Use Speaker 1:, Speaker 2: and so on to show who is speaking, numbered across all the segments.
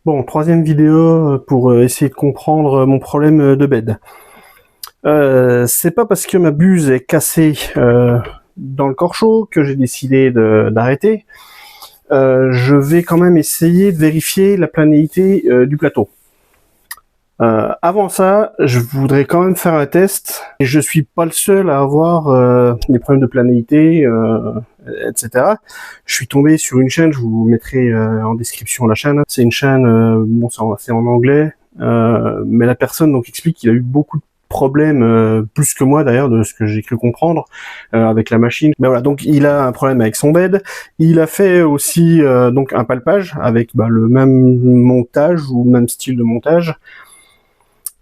Speaker 1: Bon, troisième vidéo pour essayer de comprendre mon problème de bed. C'est pas parce que ma buse est cassée dans le corcho que j'ai décidé d'arrêter. Je vais quand même essayer de vérifier la planéité du plateau. Avant ça, je voudrais quand même faire un test. Et je suis pas le seul à avoir des problèmes de planéité, etc. Je suis tombé sur une chaîne, je vous mettrai en description la chaîne. C'est une chaîne, bon, c'est en anglais, mais la personne donc explique qu'il a eu beaucoup de problèmes, plus que moi d'ailleurs, de ce que j'ai cru comprendre, avec la machine. Mais voilà, donc il a un problème avec son bed. Il a fait aussi donc un palpage avec le même montage ou le même style de montage.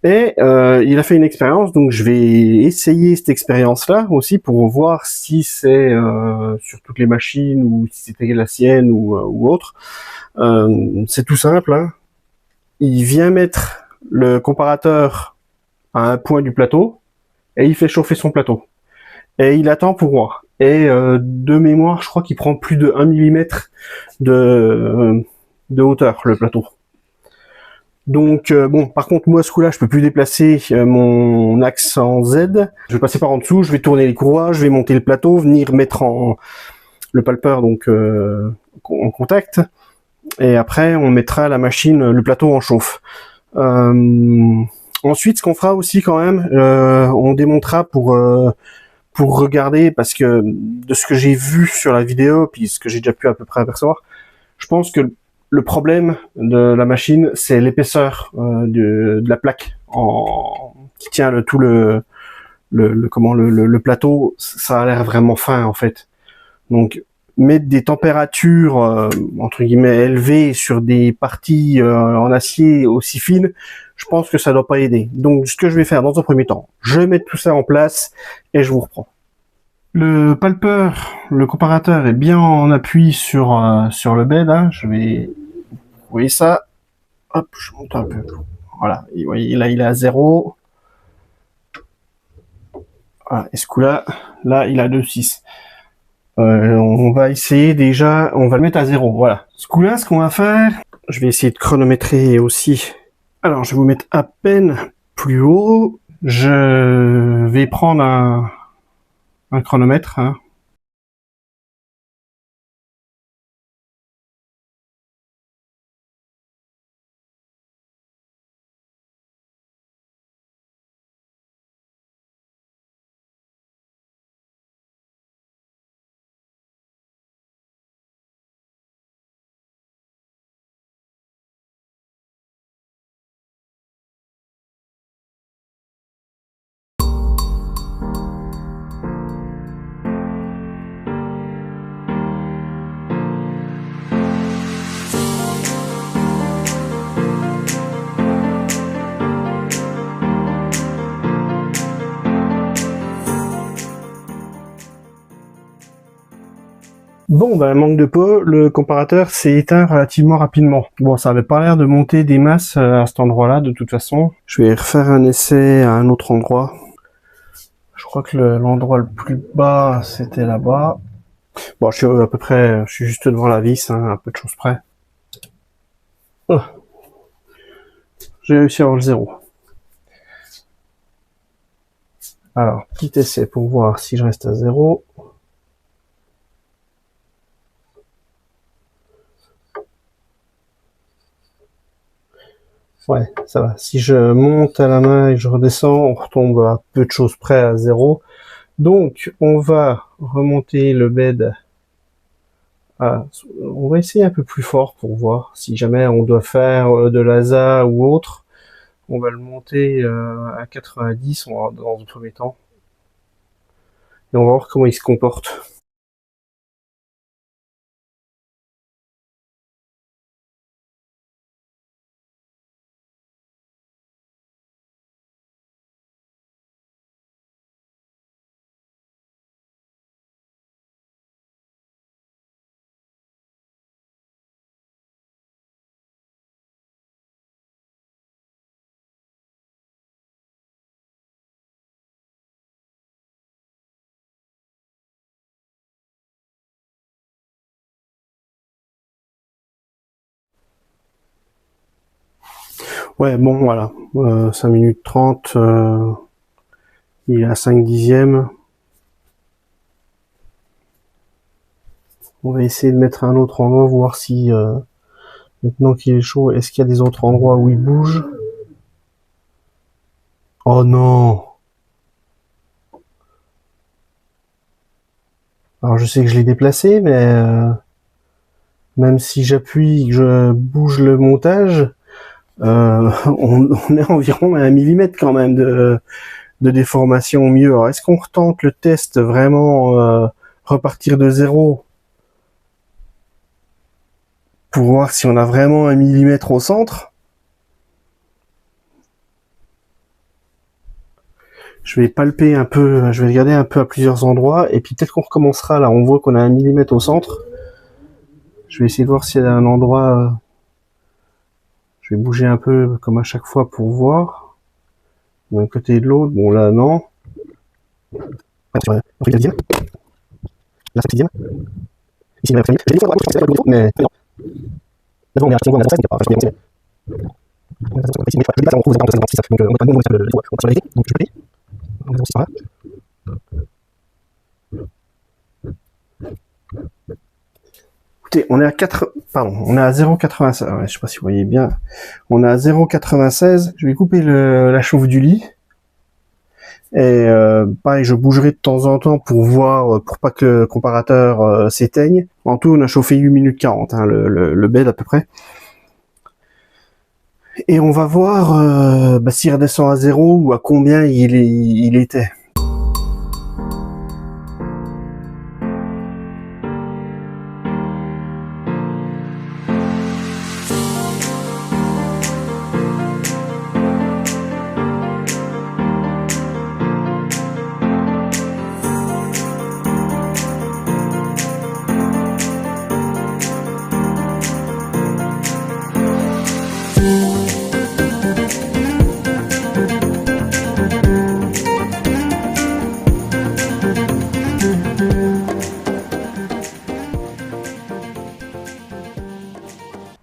Speaker 1: Et il a fait une expérience, donc je vais essayer cette expérience-là aussi pour voir si c'est sur toutes les machines ou si c'était la sienne ou autre. C'est tout simple, hein. Il vient mettre le comparateur à un point du plateau et il fait chauffer son plateau. Et il attend pour voir. Et de mémoire, je crois qu'il prend plus de 1 millimètre de hauteur, le plateau. Donc bon, par contre moi ce coup-là je peux plus déplacer mon axe en Z. Je vais passer par en dessous, je vais tourner les courroies, je vais monter le plateau, venir mettre le palpeur donc en contact, et après on mettra la machine, le plateau en chauffe. Ensuite ce qu'on fera aussi quand même, on démontera pour regarder, parce que de ce que j'ai vu sur la vidéo, puis ce que j'ai déjà pu à peu près apercevoir, je pense que le problème de la machine, c'est l'épaisseur de la plaque qui tient le plateau. Ça a l'air vraiment fin en fait. Donc mettre des températures entre guillemets élevées sur des parties en acier aussi fines, je pense que ça doit pas aider. Donc ce que je vais faire dans un premier temps, je vais mettre tout ça en place et je vous reprends. Le palpeur, le comparateur est bien en appui sur le bed, hein. Vous voyez ça? Hop, je monte un peu. Voilà, vous voyez, là il est à 0. Voilà, et ce coup-là, là il a 2,6. On va essayer déjà, on va le mettre à 0. Voilà. Ce coup-là, ce qu'on va faire, je vais essayer de chronométrer aussi. Alors, je vais vous mettre à peine plus haut. Je vais prendre un chronomètre, hein. Bon, manque de peau, le comparateur s'est éteint relativement rapidement. Bon, ça avait pas l'air de monter des masses à cet endroit-là, de toute façon. Je vais refaire un essai à un autre endroit. Je crois que l'endroit le plus bas, c'était là-bas. Bon, je suis à peu près, je suis juste devant la vis, hein, un peu de choses près. Oh, j'ai réussi à avoir le 0. Alors, petit essai pour voir si je reste à 0. Ouais, ça va. Si je monte à la main et je redescends, on retombe à peu de choses près à 0. Donc, on va remonter le bed on va essayer un peu plus fort pour voir si jamais on doit faire de l'ASA ou autre. On va le monter à 90 dans un premier temps. Et on va voir comment il se comporte. Ouais, bon, voilà. 5 minutes 30, il est à 5 dixièmes. On va essayer de mettre un autre endroit, voir si, maintenant qu'il est chaud, est-ce qu'il y a des autres endroits où il bouge? Oh non! Alors je sais que je l'ai déplacé, mais même si j'appuie, que je bouge le montage, on est environ à 1 millimètre quand même de déformation au mieux. Alors est-ce qu'on retente le test vraiment repartir de zéro pour voir si on a vraiment 1 millimètre au centre? Je vais palper un peu, je vais regarder un peu à plusieurs endroits, et puis peut-être qu'on recommencera là, on voit qu'on a 1 millimètre au centre. Je vais essayer de voir s'il y a un endroit, je vais bouger un peu comme à chaque fois pour voir. D'un côté et de l'autre, bon là non. Après la dixième. Là c'est dixième. Ici la famille. J'ai des fois je pensais mais non. Là on est à 5 on a 16, pas je vais on trouve donc on va pas nous le on va vérifier. Donc je peux on va voir ça. Écoutez, on est à 4, pardon, on est à 0,96. Ouais, je sais pas si vous voyez bien. On est à 0,96. Je vais couper la chauffe du lit. Et pareil, je bougerai de temps en temps pour voir, pour pas que le comparateur s'éteigne. En tout, on a chauffé 8 minutes 40, hein, le bed à peu près. Et on va voir s'il redescend à 0 ou à combien il était.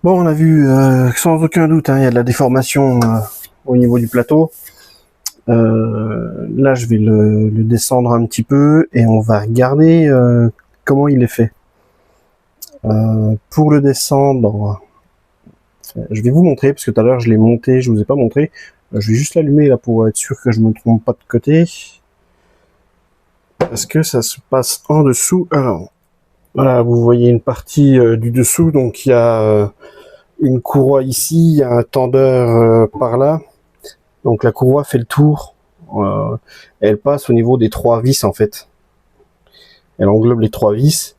Speaker 1: Bon, on a vu sans aucun doute, hein, il y a de la déformation au niveau du plateau. Là, je vais le descendre un petit peu et on va regarder comment il est fait. Pour le descendre, je vais vous montrer, parce que tout à l'heure je l'ai monté, je vous ai pas montré. Je vais juste l'allumer là pour être sûr que je me trompe pas de côté. Parce que ça se passe en dessous. Alors, voilà, vous voyez une partie du dessous, donc il y a une courroie ici, il y a un tendeur par là. Donc la courroie fait le tour. Elle passe au niveau des 3 vis en fait. Elle englobe les 3 vis.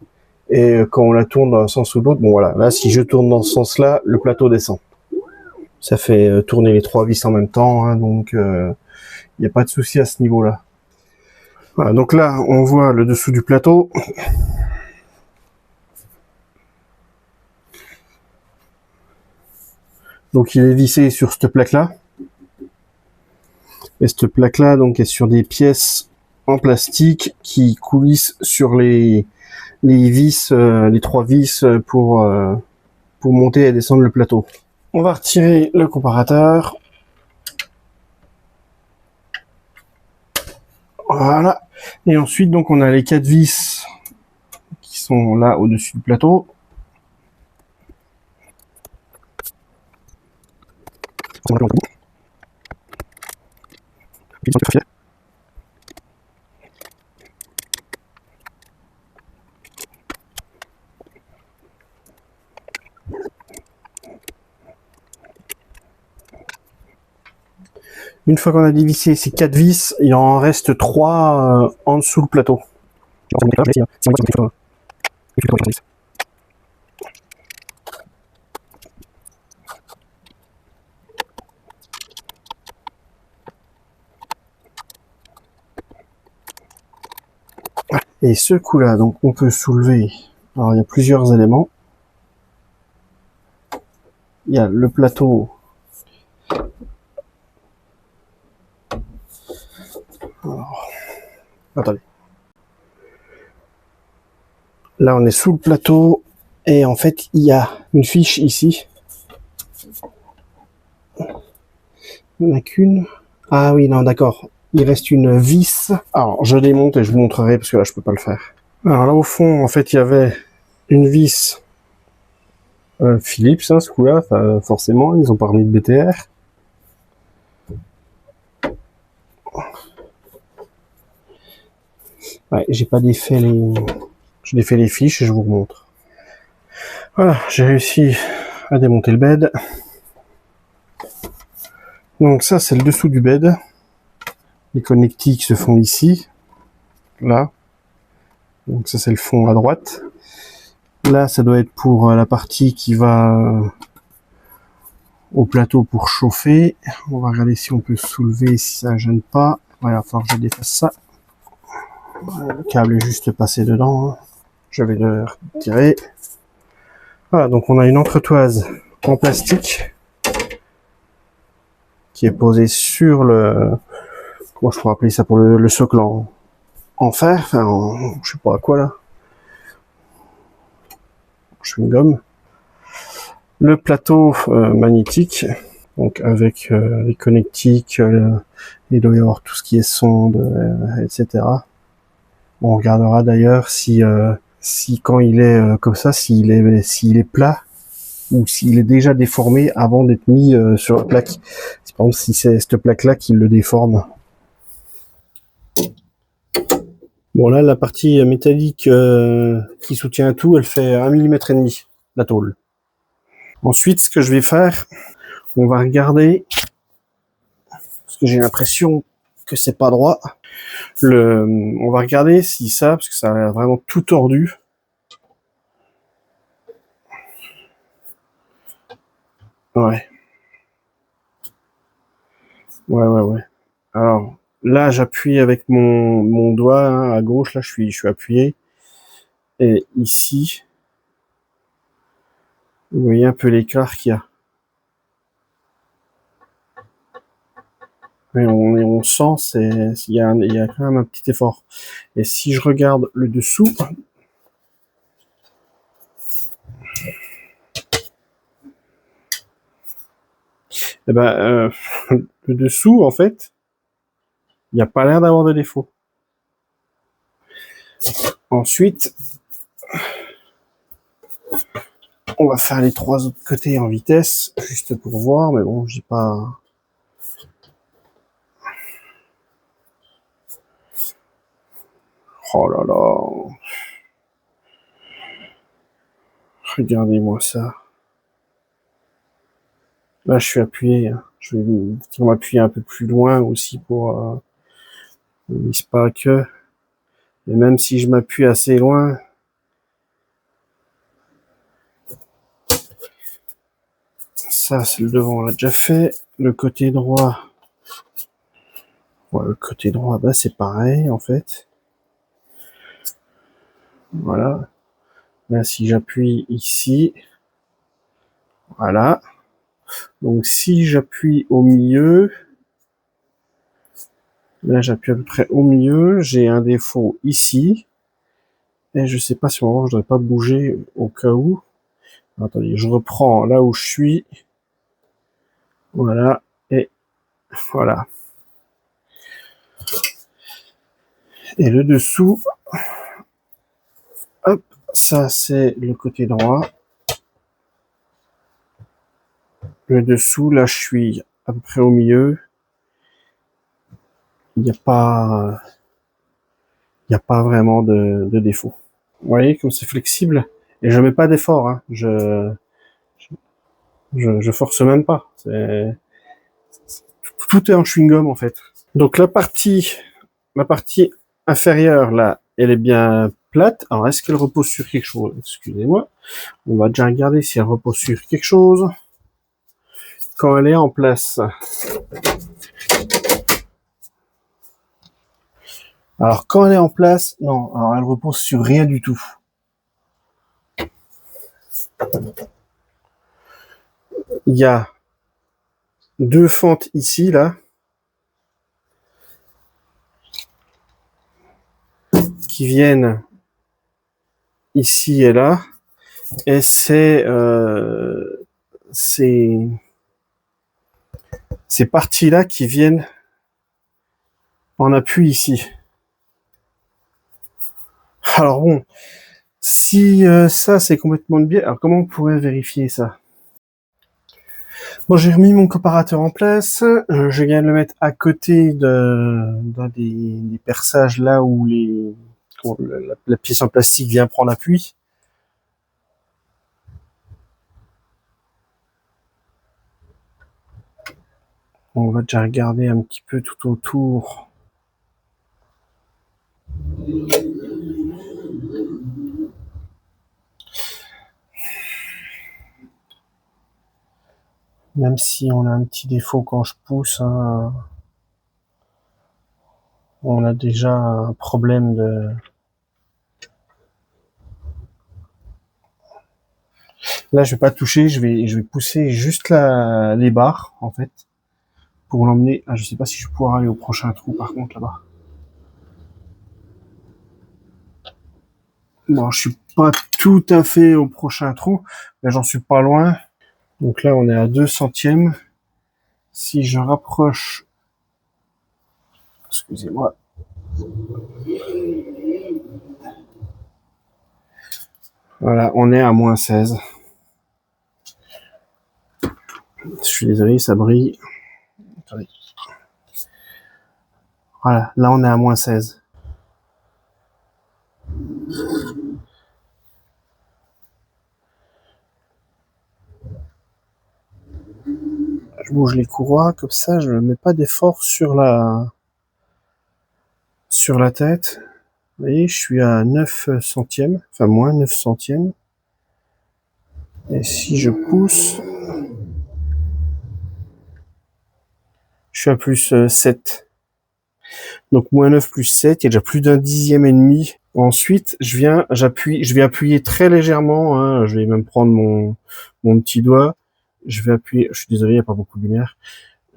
Speaker 1: Et quand on la tourne dans un sens ou l'autre, bon voilà, là si je tourne dans ce sens-là, le plateau descend. Ça fait tourner les 3 vis en même temps, hein, donc il n'y a pas de souci à ce niveau-là. Voilà, donc là on voit le dessous du plateau. Donc il est vissé sur cette plaque-là. Et cette plaque-là donc est sur des pièces en plastique qui coulissent sur les vis, les 3 vis pour monter et descendre le plateau. On va retirer le comparateur. Voilà. Et ensuite donc on a les 4 vis qui sont là au-dessus du plateau. Une fois qu'on a dévissé ces 4 vis, il en reste 3 en dessous le plateau. Et ce coup-là, donc on peut soulever. Alors il y a plusieurs éléments. Il y a le plateau. Alors, attendez. Là on est sous le plateau et en fait il y a une fiche ici. Il n'y en a qu'une. Ah oui, non, d'accord. Il reste une vis. Alors, je démonte et je vous montrerai parce que là, je peux pas le faire. Alors là, au fond, en fait, il y avait une vis Philips, hein, ce coup-là. Forcément, ils ont pas remis de BTR. Ouais, j'ai pas défait les... Je défais les fiches et je vous remontre. Voilà, j'ai réussi à démonter le bed. Donc ça, c'est le dessous du bed. Les connectiques se font ici, là. Donc ça, c'est le fond à droite. Là, ça doit être pour la partie qui va au plateau pour chauffer. On va regarder si on peut soulever, si ça gêne pas. Voilà, il va falloir que je défasse ça. Le câble est juste passé dedans. Hein. Je vais le retirer. Voilà, donc on a une entretoise en plastique qui est posée sur le... Comment je pourrais appeler ça pour le socle en fer, enfin je sais pas à quoi là. Je fais une gomme. Le plateau magnétique, donc avec les connectiques, il doit y avoir tout ce qui est sonde, etc. On regardera d'ailleurs si quand il est comme ça, s'il est plat ou s'il est déjà déformé avant d'être mis sur la plaque. Par exemple, si c'est cette plaque-là qui le déforme. Bon là, la partie métallique qui soutient tout, elle fait 1,5 mm la tôle. Ensuite, ce que je vais faire, on va regarder, parce que j'ai l'impression que c'est pas droit. On va regarder si ça, parce que ça a l'air vraiment tout tordu. Ouais. Ouais. Alors, là, j'appuie avec mon doigt hein, à gauche, là, je suis appuyé. Et ici, vous voyez un peu l'écart qu'il y a. Et on sent, il y a quand même un petit effort. Et si je regarde le dessous, eh ben, le dessous, en fait, il n'y a pas l'air d'avoir de défaut. Ensuite, on va faire les 3 autres côtés en vitesse, juste pour voir, mais bon, j'ai pas... Oh là là. Regardez-moi ça. Là, je suis appuyé. Hein. Je vais m'appuyer un peu plus loin aussi pour... ne vise pas que... Et même si je m'appuie assez loin... Ça, c'est le devant, on l'a déjà fait. Le côté droit... Ouais, le côté droit, bah, c'est pareil, en fait. Voilà. Là, si j'appuie ici... Voilà. Donc, si j'appuie au milieu... Là, j'appuie à peu près au milieu. J'ai un défaut ici. Et je sais pas si au moment je devrais pas bouger au cas où. Attendez, je reprends là où je suis. Voilà. Et voilà. Et le dessous. Hop. Ça, c'est le côté droit. Le dessous, là, je suis à peu près au milieu. Il n'y a pas vraiment de défaut. Vous voyez comme c'est flexible. Et je mets pas d'effort. Hein. Je force même pas. Tout est en chewing-gum en fait. Donc la partie inférieure là, elle est bien plate. Alors est-ce qu'elle repose sur quelque chose? Excusez-moi. On va déjà regarder si elle repose sur quelque chose. Quand elle est en place. Alors quand elle est en place, non. Alors elle repose sur rien du tout. Il y a 2 fentes ici là. Qui viennent ici et là. Et c'est ces parties-là qui viennent en appui ici. Alors bon, si ça c'est complètement de biais, alors comment on pourrait vérifier ça? Bon, j'ai remis mon comparateur en place, je viens de le mettre à côté d'un des perçages là où la pièce en plastique vient prendre appui. On va déjà regarder un petit peu tout autour. Même si on a un petit défaut quand je pousse, hein, on a déjà un problème de... Là, je vais pas toucher, je vais pousser juste les barres, en fait, pour l'emmener. Ah, je sais pas si je vais pouvoir aller au prochain trou, par contre, là-bas. Bon, je suis pas tout à fait au prochain trou, mais j'en suis pas loin. Donc là, on est à 2 centièmes. Si je rapproche... Excusez-moi. Voilà, on est à moins 16. Je suis désolé, ça brille. Attendez. Voilà, là on est à moins 16. Je bouge les courroies, comme ça je ne mets pas d'effort sur la tête. Vous voyez, je suis à 9 centièmes, enfin moins 9 centièmes. Et si je pousse, je suis à plus 7. Donc moins 9 plus 7, il y a déjà plus d'un dixième et demi. Ensuite, je vais appuyer très légèrement, hein, je vais même prendre mon petit doigt, je vais appuyer, je suis désolé, il n'y a pas beaucoup de lumière,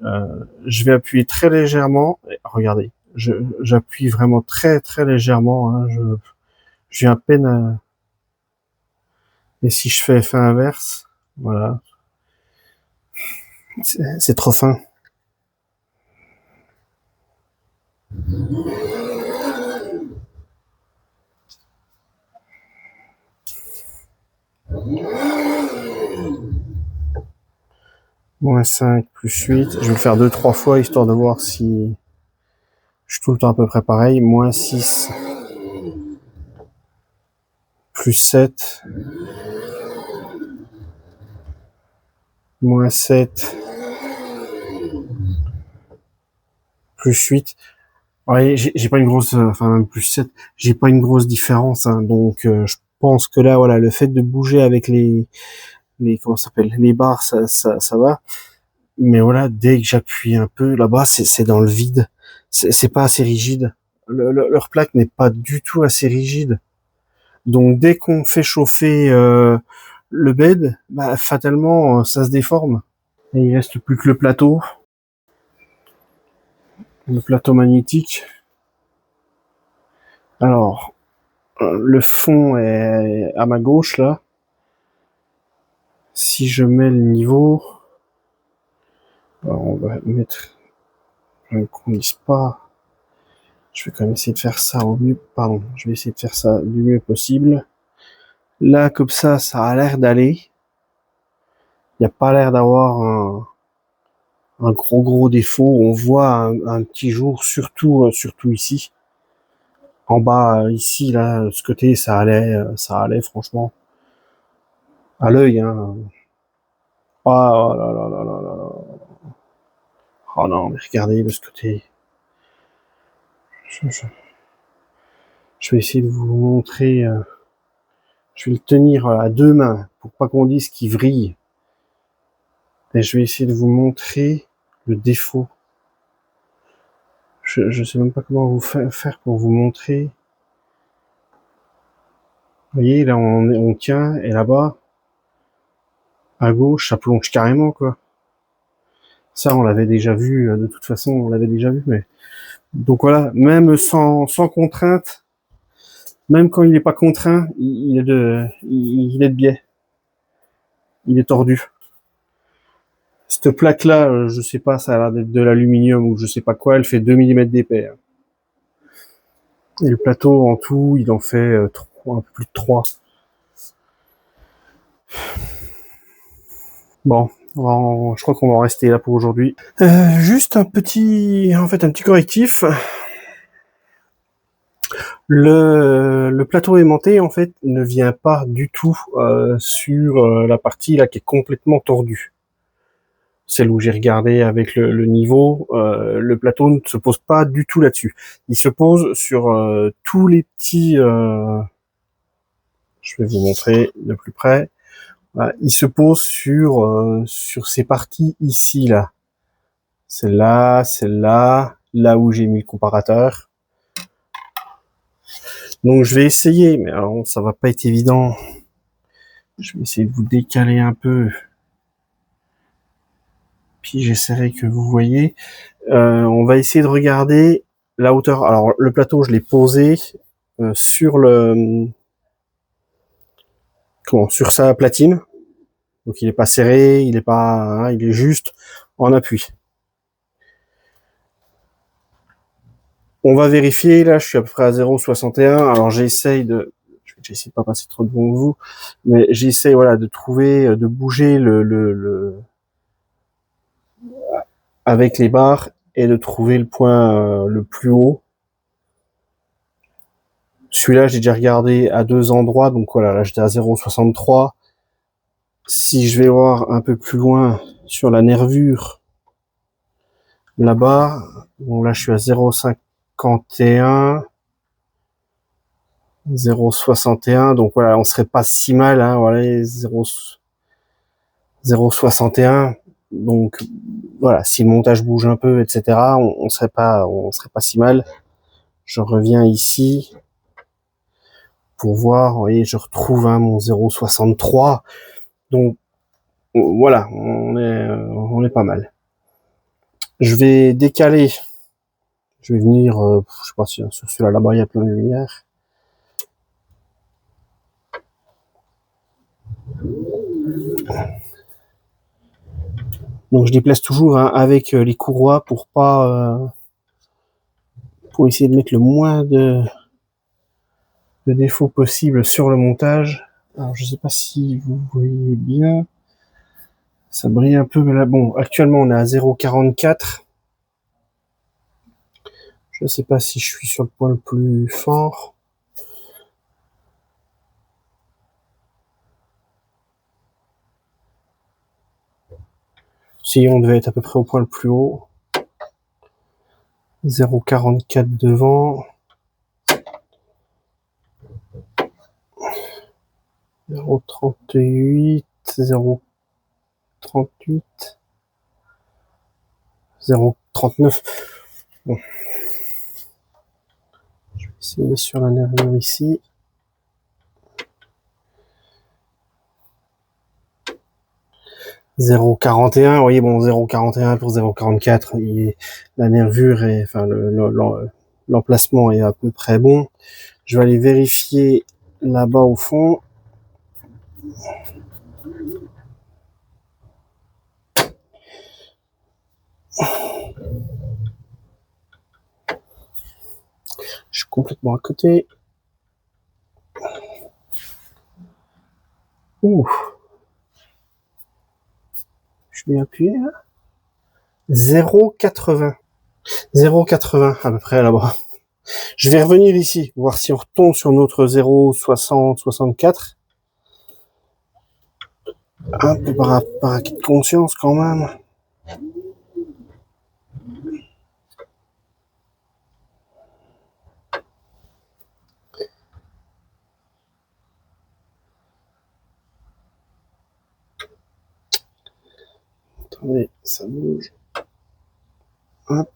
Speaker 1: je vais appuyer très légèrement, et regardez, j'appuie vraiment très très légèrement, hein, je viens à peine et si je fais effet inverse, voilà, c'est trop fin. Moins 5 plus 8, je vais le faire 2-3 fois histoire de voir si je suis tout le temps à peu près pareil. Moins 6 plus 7, moins 7 plus 8. Ouais, j'ai pas une grosse, enfin même plus 7, j'ai pas une grosse différence, hein, donc je pense que là, voilà, le fait de bouger avec comment ça s'appelle, les barres, ça va. Mais voilà, dès que j'appuie un peu, là-bas, c'est dans le vide. C'est pas assez rigide. Leur plaque n'est pas du tout assez rigide. Donc dès qu'on fait chauffer le bed, bah, fatalement, ça se déforme. Et il reste plus que le plateau magnétique. Alors, le fond est à ma gauche, là. Si je mets le niveau, alors on va mettre, je ne conduise pas. Je vais quand même essayer de faire ça au mieux, pardon, je vais essayer de faire ça du mieux possible. Là, comme ça a l'air d'aller. Il n'y a pas l'air d'avoir un gros défaut. On voit un petit jour, surtout ici. En bas, ici, là, de ce côté, ça allait, franchement. À l'œil, hein. Oh là là là là là là. Oh non, mais regardez de ce côté. Je vais essayer de vous montrer. Je vais le tenir à 2 mains pour pas qu'on dise qu'il vrille. Et je vais essayer de vous montrer le défaut. Je sais même pas comment vous faire pour vous montrer. Vous voyez, là, on tient, et là-bas, à gauche, ça plonge carrément, quoi. Ça, on l'avait déjà vu, de toute façon, on l'avait déjà vu, mais... Donc voilà, même sans contrainte, même quand il n'est pas contraint, il est de biais. Il est tordu. Cette plaque-là, je sais pas, ça a l'air d'être de l'aluminium ou je sais pas quoi, elle fait 2 mm d'épais. Hein. Et le plateau, en tout, il en fait 3, un peu plus de 3. Bon, je crois qu'on va en rester là pour aujourd'hui. Juste un petit correctif. Le plateau aimanté, en fait, ne vient pas du tout sur la partie là qui est complètement tordue. Celle où j'ai regardé avec le niveau, le plateau ne se pose pas du tout là-dessus. Il se pose sur tous les petits... je vais vous montrer de plus près. Voilà, il se pose sur ces parties ici, là. Celle-là, là où j'ai mis le comparateur. Donc je vais essayer, mais alors ça va pas être évident. Je vais essayer de vous décaler un peu. Puis j'essaierai que vous voyez. On va essayer de regarder la hauteur. Alors le plateau, je l'ai posé sur sur sa platine. Donc il est pas serré, il est pas, hein, il est juste en appui. On va vérifier. Là, je suis à peu près à 0,61. Alors j'essaye de pas passer trop devant vous, mais j'essaye voilà de trouver, de bouger le avec les barres et de trouver le point le plus haut. Celui-là, j'ai déjà regardé à 2 endroits, donc voilà, là j'étais à 0,63. Si je vais voir un peu plus loin sur la nervure, là-bas, bon là je suis à 0,51, 0,61, donc voilà, on serait pas si mal, hein, voilà, 0,61. Donc voilà, si le montage bouge un peu, etc., on serait pas si mal. Je reviens ici pour voir, vous voyez, je retrouve mon 0,63. Donc voilà, on est pas mal. Je vais décaler. Je vais venir, je sais pas si sur celui-là là-bas il y a plein de lumière. Donc je déplace toujours avec les courroies pour pas, pour essayer de mettre le moins de défauts possible sur le montage. Alors je sais pas si vous voyez bien. Ça brille un peu, mais là bon, actuellement on est à 0,44. Je sais pas si je suis sur le point le plus fort. Si on devait être à peu près au point le plus haut. 0,44 devant. 0,38, 0,38, 0,39. Bon. Je vais essayer sur la nervure ici. « 0,41, vous voyez, bon, 0,41 pour 0,44, la nervure est, enfin, l'emplacement est à peu près bon. Je vais aller vérifier là-bas au fond. Je suis complètement à côté. Ouh. Je vais appuyer là. 0,80. 0,80 à peu près là-bas. Je vais revenir ici, voir si on retombe sur notre 0,60, 64. Un peu par acquis de conscience quand même. Attendez, ça bouge. Hop.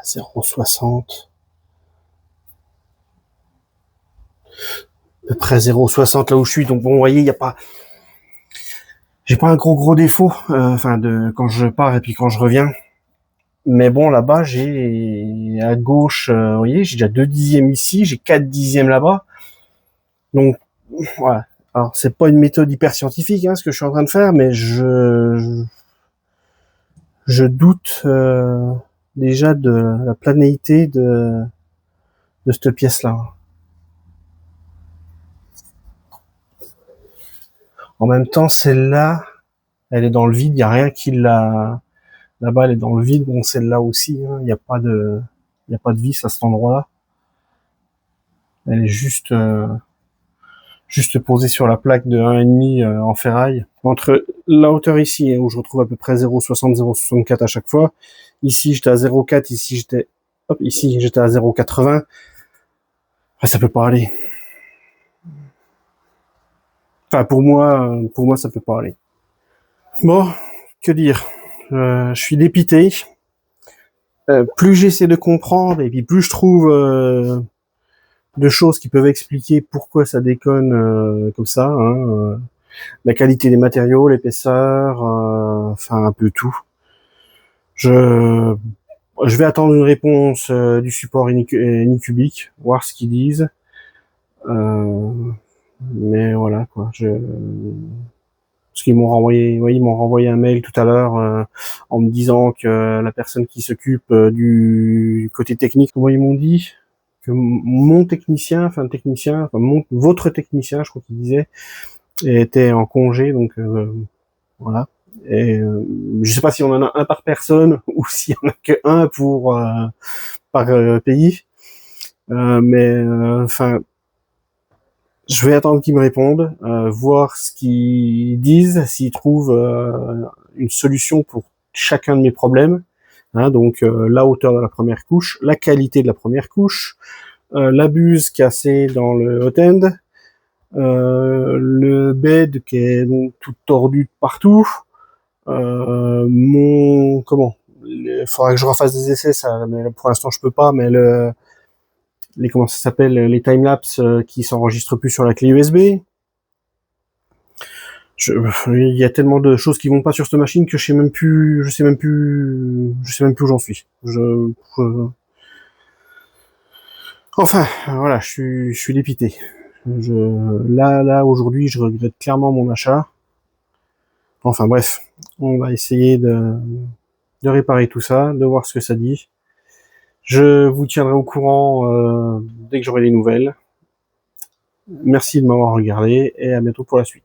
Speaker 1: 0,60. À peu près 0,60 là où je suis. Donc bon, vous voyez, il y a pas, j'ai pas un gros défaut, enfin quand je pars et puis quand je reviens. Mais bon, là-bas, j'ai à gauche, vous voyez, j'ai déjà 2 dixièmes ici, j'ai 4 dixièmes là-bas. Donc voilà. Alors, c'est pas une méthode hyper scientifique, hein, ce que je suis en train de faire, mais je doute déjà de la planéité de cette pièce-là. En même temps, celle-là, elle est dans le vide, il y a rien qui l'a. Là-bas, elle est dans le vide. Bon, celle-là aussi, hein, il n'y a pas de, il y a pas de vis à cet endroit-là. Elle est juste posée sur la plaque de 1,5 en ferraille. Entre la hauteur ici, où je retrouve à peu près 0,60, 0,64 à chaque fois. Ici, j'étais à 0,4. Ici, j'étais à 0,80. Ah, ça peut pas aller. Enfin, pour moi, ça peut pas aller. Bon, que dire? Je suis dépité. Plus j'essaie de comprendre, et puis plus je trouve de choses qui peuvent expliquer pourquoi ça déconne comme ça. Hein, la qualité des matériaux, l'épaisseur, enfin un peu tout. Je vais attendre une réponse du support Anycubic, voir ce qu'ils disent. Mais voilà quoi. Parce qu'ils m'ont renvoyé, oui, ils m'ont renvoyé un mail tout à l'heure en me disant que la personne qui s'occupe du côté technique, comment ils m'ont dit, que votre technicien, je crois qu'il disait, était en congé, donc voilà. Et je sais pas si on en a un par personne ou s'il y en a que un par pays, mais enfin. Je vais attendre qu'ils me répondent, voir ce qu'ils disent, s'ils trouvent une solution pour chacun de mes problèmes. Hein, donc la hauteur de la première couche, la qualité de la première couche, la buse cassée dans le hot-end, le bed qui est donc tout tordu de partout, il faudra que je refasse des essais, ça, mais pour l'instant je peux pas, mais comment ça s'appelle, les timelapses qui s'enregistrent plus sur la clé USB. Il y a tellement de choses qui vont pas sur cette machine que je sais même plus où j'en suis. Enfin, voilà, je suis dépité. Là, aujourd'hui, je regrette clairement mon achat. Enfin, bref. On va essayer de réparer tout ça, de voir ce que ça dit. Je vous tiendrai au courant, dès que j'aurai des nouvelles. Merci de m'avoir regardé et à bientôt pour la suite.